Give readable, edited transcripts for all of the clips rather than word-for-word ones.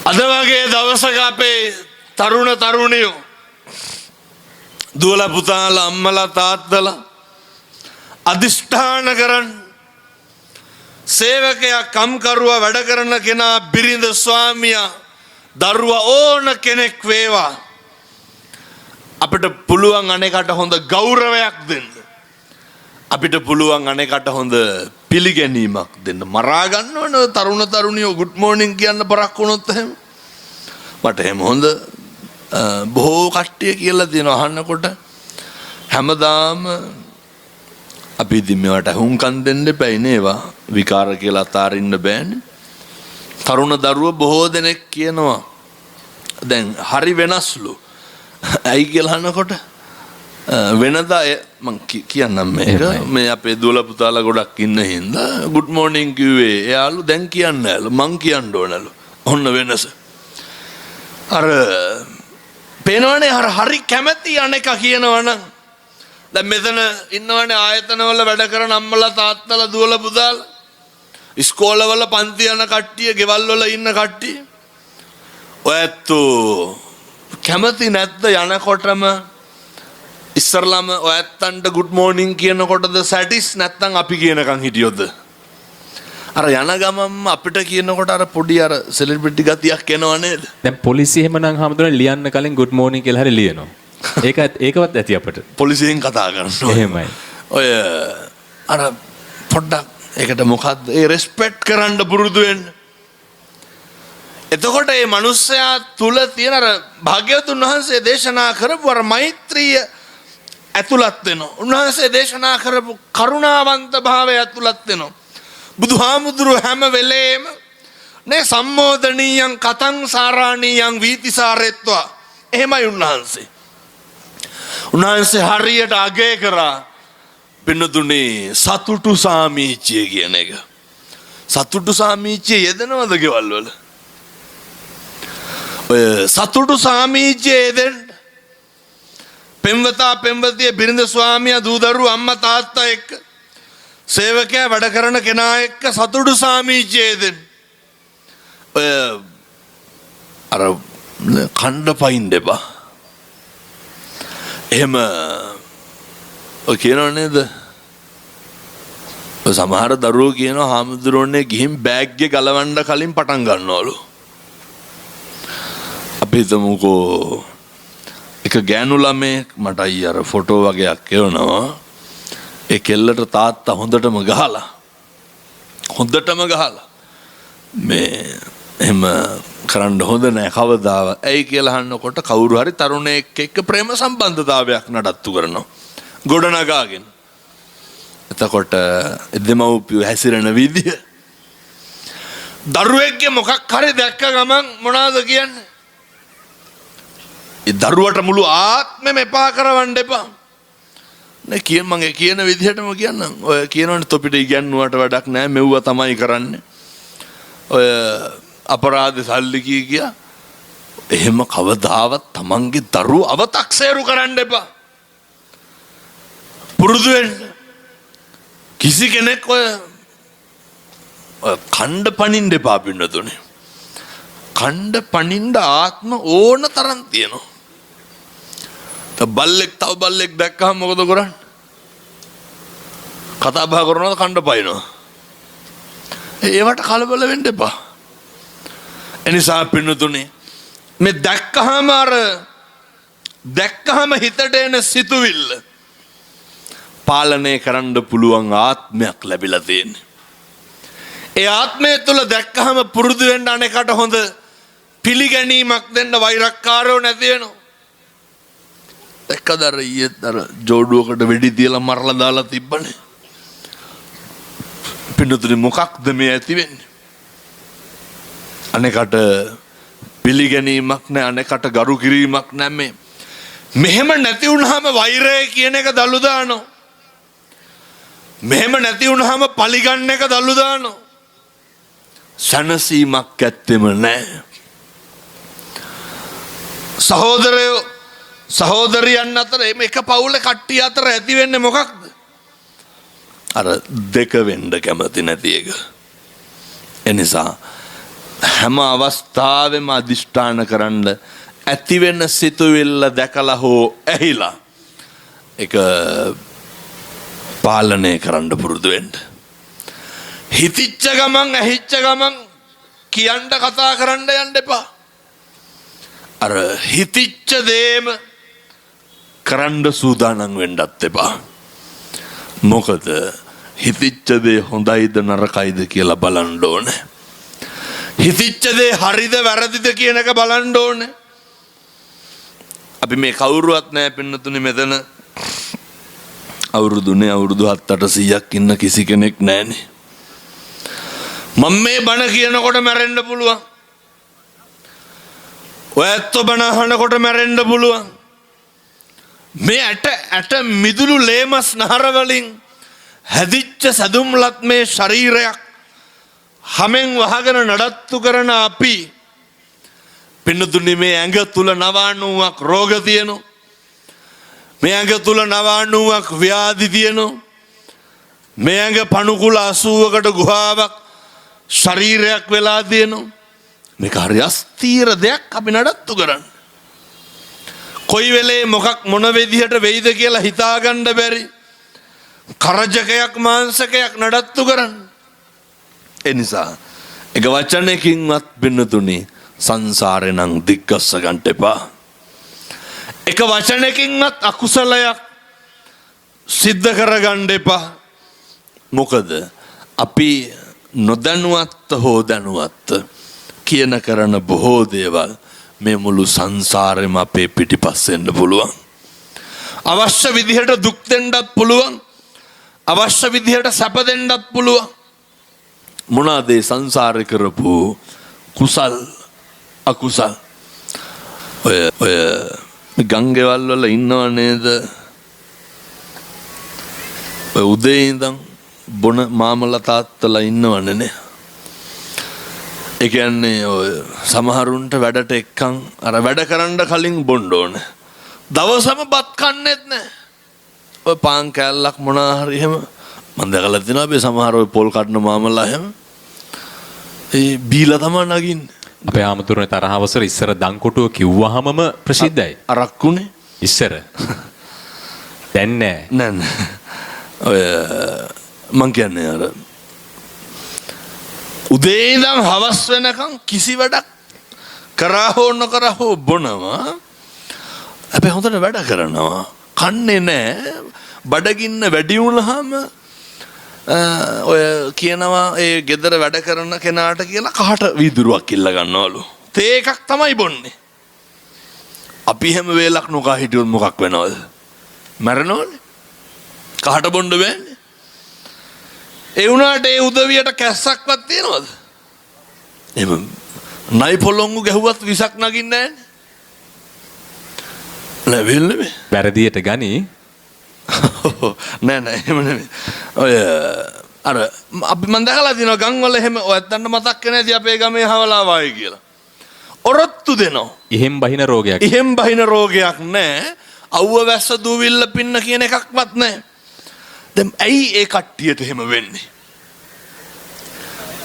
අද වගේ දවසක අපේ තරුණ තරුණියෝ දුවලා පුතාලා අම්මලා තාත්තලා අදිෂ්ඨාන කරන් සේවකයා කම්කරුවා වැඩ කරන කෙනා බිරිඳ ස්වාමියා දරුවා ඕන කෙනෙක් වේවා අපිට පුළුවන් අනේකට හොඳ ගෞරවයක් දෙන්න අපිට පුළුවන් අනේකට හොඳ පිළිගැනීමක් දෙන්න මරා ගන්න ඕන තරුණ තරුණියෝ good morning කියන්න පරක් වුණොත් එහෙම මට එහෙම හොඳ බොහෝ කට්ටිය කියලා දෙනවා අහන්නකොට හැමදාම අපි ඉතින් මේවට හුම්කම් දෙන්න එපයි නේවා විකාර කියලා අතාරින්න බෑනේ තරුණ දරුවෝ බොහෝ දෙනෙක් කියනවා දැන් හරි වෙනස්ලු ඇයි කියලා අහනකොට වෙනදා මං කියන්නම් මේක මේ අපේ දුවලා පුතාලා ගොඩක් ඉන්න හින්දා good morning කිව්වේ එයාලු දැන් කියන්න ඇලු මං කියන්න ඕනලු ඔන්න වෙනස අර පේනවනේ හරි කැමැති අනේක කියනවනම් දැන් මෙතන ඉන්නවනේ ආයතනවල වැඩ කරන අම්මලා තාත්තලා දුවලා පුතාලා ඉස්කෝලවල පන්ති යන කට්ටිය ගෙවල් වල ඉන්න කට්ටිය ඔයත් කැමති නැද්ද යනකොටම ඉස්සරලම ඔයත්තන්ට good morning කියනකොටද සැටිස් නැත්තම් අපි කියනකන් හිටියොත් අර යන ගමම්ම අපිට කියනකොට අර පොඩි අර සෙලිබ්‍රිටි ගතියක් එනවා නේද දැන් පොලිසිය එහෙමනම් හැමදෙනා ලියන්න කලින් good morning කියලා හරි ලියනවා ඒකවත් ඇති අපිට පොලිසියෙන් කතා කරනවා එහෙමයි ඔය අර පොඩ්ඩක් ඒකට මොකද්ද ඒ රෙස්පෙක්ට් කරන්න පුරුදු වෙන්න එතකොට මේ මිනිස්සයා තුල තියෙන අර භාග්‍යවතුන් වහන්සේ දේශනා කරපු අර මෛත්‍රිය ඇතුළත් වෙනවා උන්වහන්සේ දේශනා කරපු කරුණාවන්ත භාවය ඇතුළත් වෙනවා බුදුහාමුදුරුවෝ හැම වෙලේම නේ සම්මෝදනීයං කතං සාරාණීයං වීතිසාරෙත්වා එහෙමයි උන්වහන්සේ හරියට අගය කරා පින්නතුනේ සතුටු සාමීච්‍යය කියන එක සතුටු සාමීච්‍යය යෙදෙනවද ගෙවල් වල ඔය සතුටු සාමීච්‍යය යෙදෙන්න පෙම්වතා පෙම්වතිය බිරිඳ ස්වාමියා දූ දරුවෝ අම්මා තාත්තා එක්ක සේවකයා වැඩ කරන කෙනා එක්ක සතුටු සාමීච්‍යය යෙදෙන්න ඔය අර කණ්ඩ පයින් දෙපා එහෙම ඔය කියනව නේද ඔය සමහර දරුවෝ කියනවා හාමුදුරුවනේ ගිහින් බෑග් එක ගලවන්න කලින් පටන් ගන්නවලු අපි හිතමුකෝ එක ගෑනු ළමයෙක් මට අර ෆොටෝ වගේක් එවනවා ඒ කෙල්ලට තාත්තා හොඳටම ගහලා මේ එහෙම කරන්න හොඳ නැහැ කවදාවත් ඇයි කියලා අහනකොට කවුරු හරි තරුණයෙක් එක්ක ප්‍රේම සම්බන්ධතාවයක් නඩත්තු කරනවා ගොඩනගාගෙන එතකොට දෙමව්පියෝ හැසිරෙන විදිය දරුවෙක්ගේ මොකක් හරි දැක්ක ගමන් මොනවද කියන්නේ ඒ දරුවට මුළු ආත්මෙම එපා කරවන්න එපා නේ මම කියන විදිහටම කියන්නම් ඔය කියනවනේ තොපිට ඉගැන්නුවට වැඩක් නැහැ මෙව්වා තමයි කරන්නේ ඔය අපරාධ සල්ලි කියා එහෙම කවදාවත් තමන්ගේ දරුවෝ අවතක්සේරු කරන්න එපා පුරුදු වෙන්න කිසි කෙනෙක් ඔය කණ්ඩ පනින්න එපා පින්නතුනේ කණ්ඩ පනින්න ආත්ම ඕන තරම් තියෙනවා තව බල්ලෙක් දැක්කම මොකද කරන්නේ කතා බහ කරනවද කණ්ඩ පනිනවා ඒවට කලබල වෙන්න එපා එනිසා පින්නතුනේ මේ දැක්කහම හිතට එන සිතුවිල්ල පාලනය කරන්න පුළුවන් ආත්මයක් ලැබිලා තියෙන්නේ. ඒ ආත්මය තුළ දැක්කහම පුරුදු වෙන්න අනේකට හොඳ පිළිගැනීමක් දෙන්න වෛරක්කාරයෝ නැති වෙනවා. දැක්කද අර ඊයේ අර ජෝඩුවකට වෙඩි තියලා මරලා දාලා තිබ්බනේ. පින්නතුනේ මොකක්ද මේ ඇති වෙන්නේ? අනේකට පිළිගැනීමක් නැහැ අනේකට ගරු කිරීමක් නැහැ මේ. මෙහෙම නැති වුනහම වෛරය කියන එක දලු දානවා. මෙහෙම නැති වුනහම පලිගන්න එක දල්ලු දානවා. සැනසීමක් ඇත්තෙම නැහැ. සහෝදරයෝ සහෝදරියන් අතර එක පවුලේ කට්ටිය අතර ඇති වෙන්නේ මොකක්ද? අර දෙක වෙන්න කැමති නැති එක. එනිසා හැම අවස්ථාවෙම අදිෂ්ඨාන කරන්න ඇති වෙන සිතුවිල්ල දැකලා හෝ ඇහිලා ඒක පාලනය කරන්න පුරුදු වෙන්න. හිතිච්ච ගමන් ඇහිච්ච ගමන් කියන්න කතා කරන්න යන්න එපා. අර හිතිච්ච දේම කරන්න සූදානම් වෙන්නත් එපා. මොකද හිතිච්ච දේ හොඳයිද නරකයිද කියලා බලන්න ඕනේ. හිතිච්ච දේ හරිද වැරදිද කියන එක බලන්න ඕනේ. අපි මේ කවුරුවත් නැහැ පින්නතුනේ මෙතන අවුරුදුනේ අවුරුදු 7-800ක් ඉන්න කිසි කෙනෙක් නැහනේ. මම මේ බණ කියනකොට මැරෙන්න පුළුවන්. ඔය ඇත්තෝ බණ අහනකොට මැරෙන්න පුළුවන්. මේ ඇට මිදුළු ලේමස් නහර වලින් හැදිච්ච සදුම්ලත් මේ ශරීරයක් හැමෙන් වහගෙන නඩත්තු කරන අපි පින්නතුනි මේ ඇඟ තුල 99ක් රෝග තියෙනවා. මේ ඇඟ තුල 99ක් ව්‍යාධි තියෙනවා. මේ ඇඟ පණුකුල 80කට ගුහාවක් ශරීරයක් වෙලා තියෙනවා. මේක හරි අස්තීර දෙයක් අපි නඩත්තු කරන්න. කොයි වෙලේ මොකක් මොන විදිහට වෙයිද කියලා හිතාගන්න බැරි කරජකයක් මාංශකයක් නඩත්තු කරන්න. ඒ නිසා එක වචනයකින්වත් පින්නතුනි සංසාරේ නම් දික්කස්ස ගන්න එපා. එක වචනයකින්වත් අකුසලයක් සිද්ධ කරගන්න එපා. මොකද අපි නොදැනුවත් හෝ දැනුවත් කියන කරන බොහෝ දේවල් මේ මුළු සංසාරෙම අපේ පිටිපස්සෙන්න පුළුවන්. අවශ්‍ය විදිහට දුක් දෙන්නත් පුළුවන්. අවශ්‍ය විදිහට සැප දෙන්නත් පුළුවන්. මොනවාද සංසාරේ කරපු කුසල් අකුසල්? ඔය ගංගේවල් වල ඉන්නව නේද? ඔය උදේ ඉඳන් බොන මාමලා තාත්තලා ඉන්නවනේ නේ. ඒ කියන්නේ ඔය සමහරුන්ට වැඩට එක්කන් අර වැඩ කරන්න කලින් බොන්න ඕනේ. දවසම බත් කන්නේත් නැහැ. ඔය පාන් කෑල්ලක් මොනවා හරි එහෙම මම දැකලා තියෙනවා අපි සමහර ඔය පොල් කඩන මාමලා එහෙම ඒ බීලා තමයි නගින්නේ. අපේ ආමතුරුනේ තරහවසර ඉස්සර දංකොටුව කිව්වහමම ප්‍රසිද්ධයි. අරක්කුනේ ඉස්සර. දැන් නෑ. නෑ. ඔය මං කියන්නේ අර උදේ ඉඳන් හවස් වෙනකන් කිසි වැඩක් කරා හෝ නොකරා හෝ බොනවා. අපි හොඳට වැඩ කරනවා. කන්නේ නෑ. බඩගින්න වැඩි වුණාම ඔය කියනවා ඒ ගෙදර වැඩ කරන කෙනාට කියලා කහට වීදුරුවක් ඉල්ල ගන්නවලු. තේ එකක් තමයි බොන්නේ. අපි හැම වෙලක් නොකා හිටියොත් මොකක් වෙනවද? මැරෙනවනේ. කහට බොන්න බෑනේ. ඒ වුණාට ඒ උදවියට කැස්සක්වත් තියනවද? එහෙම නයි පොළොංගු ගැහුවත් විසක් නගින්නේ නෑනේ. නෑ වැරදියට ගනි. නෑ එහෙම නෙමෙයි. ඔය අර අපි මන් දැකලා තියෙනවා ගම් වල එහෙම ඔය ඇත්තන්ට මතක් නැති අපේ ගමේ හවලා වායි කියලා. ඔරොත්තු දෙනවා. ඉහෙම් බහින රෝගයක්. ඉහෙම් බහින රෝගයක් නෑ. අවුව වැස්ස දූවිල්ල පින්න කියන එකක්වත් නෑ. දැන් ඇයි ඒ කට්ටියට එහෙම වෙන්නේ?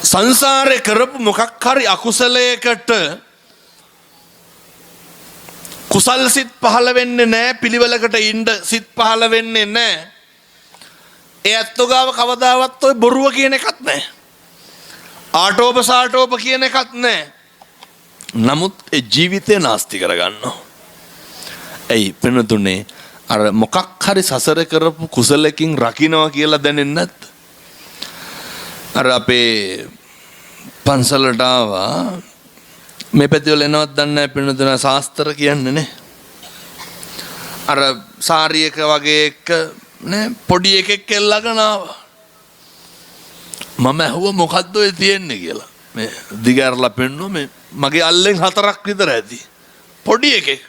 සංසාරේ කරපු මොකක් හරි අකුසලයකට කුසල් සිත් පහළ වෙන්නේ නැහැ. පිළිවෙලකට ඉන්න සිත් පහළ වෙන්නේ නැහැ. ඒ ඇත්තෝ ගාව කවදාවත් ඔය බොරුව කියන එකක් නැහැ. ආටෝප සාටෝප කියන එකක් නැහැ. නමුත් ඒ ජීවිතේ නාස්ති කරගන්නවා. ඇයි පෙනුතුනේ අර මොකක් හරි සසර කරපු කුසලකින් රකින්නවා කියලා දැනෙන්නේ නැද්ද? අර අපේ පන්සලට ආවා මේ පැතිවල එනවත් දන්නේ නැහැ පින්නතුනා ශාස්ත්‍ර කියන්නේ නේ. අර සාරියක වගේ එක නේ පොඩි එකෙක් එල්ලගෙන ආවා. මම ඇහුවා මොකද්ද ඔය තියෙන්නේ කියලා. මේ දිගාරලා පෙන්නුවා මේ මගේ අල්ලෙන් 4ක් විතර ඇති. පොඩි එකෙක්.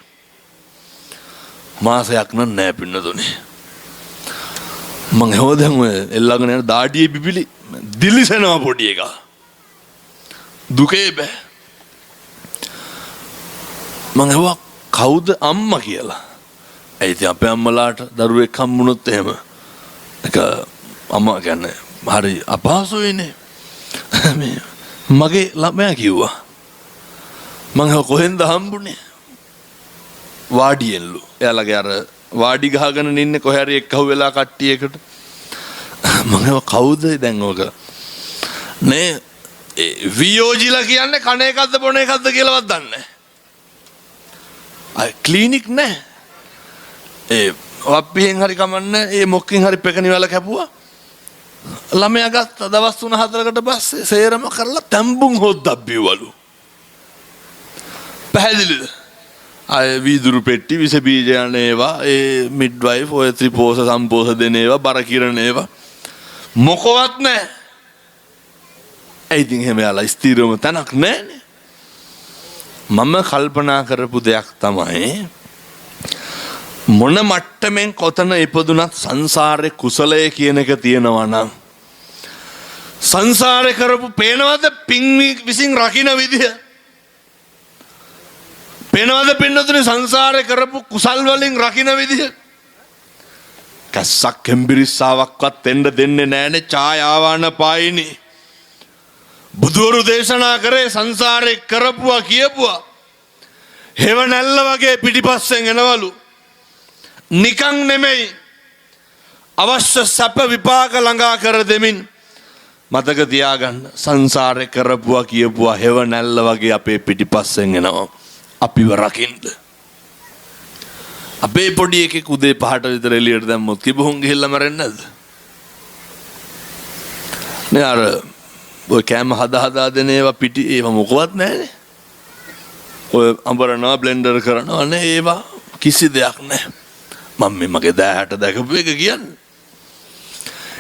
මාසයක් නෑ පින්නතුනේ. මං ඇහුවා දැන් ඔය එල්ලගෙන යන දාඩියේ බිබිලි දිලිසෙනවා පොඩි එකා. දුකේ බෑ. මං ඇහුවා කවුද අම්මා කියලා. ඒ ඉතින් අපේ අම්මලාට දරුවෙක් හම්බුනොත් එහෙම ඒක අම්මා කියන්නේ හරි අපහසුයිනේ. මේ මගේ ළමයා කිව්වා මං කොහෙන්ද හම්බුනේ වාඩියෙන්ලු එයාලගේ අර වාඩි ගහගෙන ඉන්නේ කොහේ හරි එක්කහුව වෙලා කට්ටියකට මම කවුද දැන් ඔක නේ වියෝජිලා කියන්නේ කණ එකක්ද බොන එකක්ද කියලාවත් දන්නේ නැහැ අය ක්ලිනික් නැහැ ඒ වප්පියෙන් හරි කමන්නේ ඒ මොකකින් හරි පෙකණි වල කැපුවා ළමයා ගත්ත දවස් 3-4කට පස්සේ සේරම කරලා තැම්බුම් හොද්දක් බිව්වලු පැහැදිලිද අය වීදුරු පෙට්ටි විස බීජ යන ඒවා ඒ මිඩ්වයිෆ් ඔය ත්‍රිපෝෂ සම්පෝෂ දෙන ඒවා බර කිරණ ඒවා මොකවත් නැහැ ඒ ඉතින් එහෙම යාලා ස්ථිරම තැනක් නැහැනේ මම කල්පනා කරපු දෙයක් තමයි මොන මට්ටමින් කොතන ඉපදුනත් සංසාරේ කුසලය කියන එක තියෙනවා නම් සංසාරේ කරපු පේනවද පින් විසින් රකින්න විදිය පේනවද පින්නතුනේ සංසාරේ කරපු කුසල් වලින් රකින්න විදිය කැස්සක් කෙම්බිරිස්සාවක්වත් එන්න දෙන්නේ නැහනේ ඡායාවාන පායිනි බුදුවරු දේශනා කරේ සංසාරේ කරපුවා කියපුවා හේව නැල්ල වගේ පිටිපස්සෙන් එනවලු නිකං නෙමෙයි අවශ්‍ය සැප විපාක ළඟා කර දෙමින් මතක තියාගන්න සංසාරේ කරපුවා කියපුවා හේව නැල්ල වගේ අපේ පිටිපස්සෙන් එනවා අපිව රකින්න අපේ පොඩි එකෙක් උදේ 5ට විතර එළියට දැම්මොත් කිඹුහුන් ගිහිල්ලා මැරෙන්නේ නැද්ද නේ අර ඔය කෑම හදා දෙන ඒවා පිටි ඒවා මොකවත් නැහැනේ ඔය අඹරනවා බ්ලෙන්ඩර් කරනවා නේ ඒවා කිසි දෙයක් නැහැ මම මගේ දෑහට දැකපු එක කියන්නේ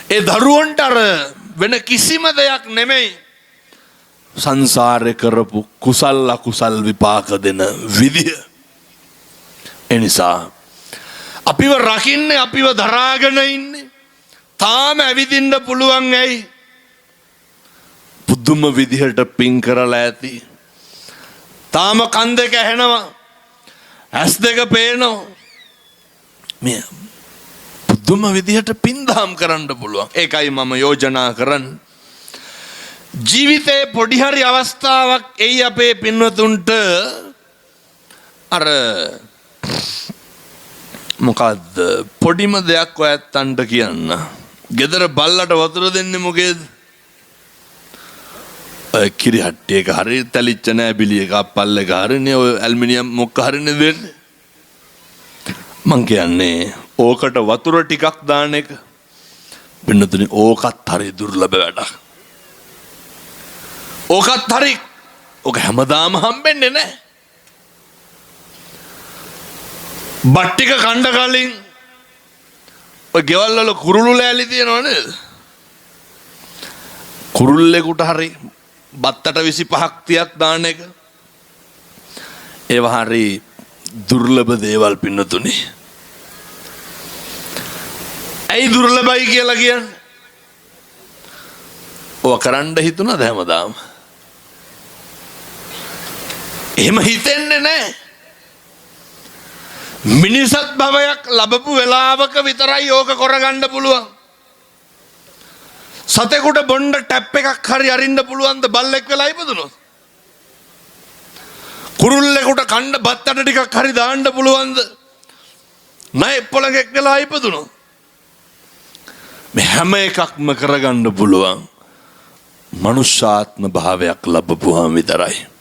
ඒ දරුවන්ට අර වෙන කිසිම දෙයක් නෙමෙයි සංසාරේ කරපු කුසල් අකුසල් විපාක දෙන විදිය එනිසා අපිව රකින්නේ අපිව දරාගෙන ඉන්නේ තාම ඇවිදින්න පුළුවන් ඇයි පුදුම විදිහට පින් කරලා ඇති තාම කන් දෙක ඇහෙනවා ඇස් දෙක පේනවා මේ පුදුම විදිහට පින් දහම් කරන්න පුළුවන් ඒකයි මම යෝජනා කරන්නේ ජීවිතේ පොඩි හරි අවස්ථාවක් එයි අපේ පින්වතුන්ට අර මොකද්ද පොඩිම දෙයක් ඔයත්තන්ට කියන්න ගෙදර බල්ලට වතුර දෙන්නේ මොකේද ඔය කිරි හට්ටියක හරි තැලිච්ච නෑ බිලි එකක් පල්ලෙක හරිනේ ඔය ඇල්මිනියම් මොකක් හරිනේ දෙන්නේ මං කියන්නේ ඕකට වතුර ටිකක් දාන එක පින්නතුනි ඕකත් හරි දුර්ලභ වැඩක් ඕකත් හරි ඕක හැමදාම හම්බෙන්නේ නැහැ බට්ටික කණ්ඩ කලින් ඔය ගෙවල් වල කුරුළු ලෑලි තියෙනව නේද කුරුල්ලෙකුට හරි බත්තට 25ක් 30ක් දාන එක ඒවා හරි දුර්ලභ දේවල් පින්නතුනි ඇයි දුර්ලභයි කියලා කියන්නේ ඔය කරන්න හිතුණාද හැමදාම එහෙම හිතෙන්නේ නැහැ මිනිසත් භවයක් ලැබපු වෙලාවක විතරයි ඕක කරගන්න පුළුවන් සතෙකුට බොණ්ඩ ටැප් එකක් හරි අරින්න පුළුවන්ද බල්ලෙක් වෙලා ඉපදුනොත් කුරුල්ලෙකුට කණ්ඩ බත්තට ටිකක් හරි දාන්න පුළුවන්ද නෑ පොළඟෙක් වෙලා ඉපදුනොත් මේ හැම එකක්ම කරගන්න පුළුවන් මනුෂ්‍යාත්ම භාවයක් ලැබපුවාම විතරයි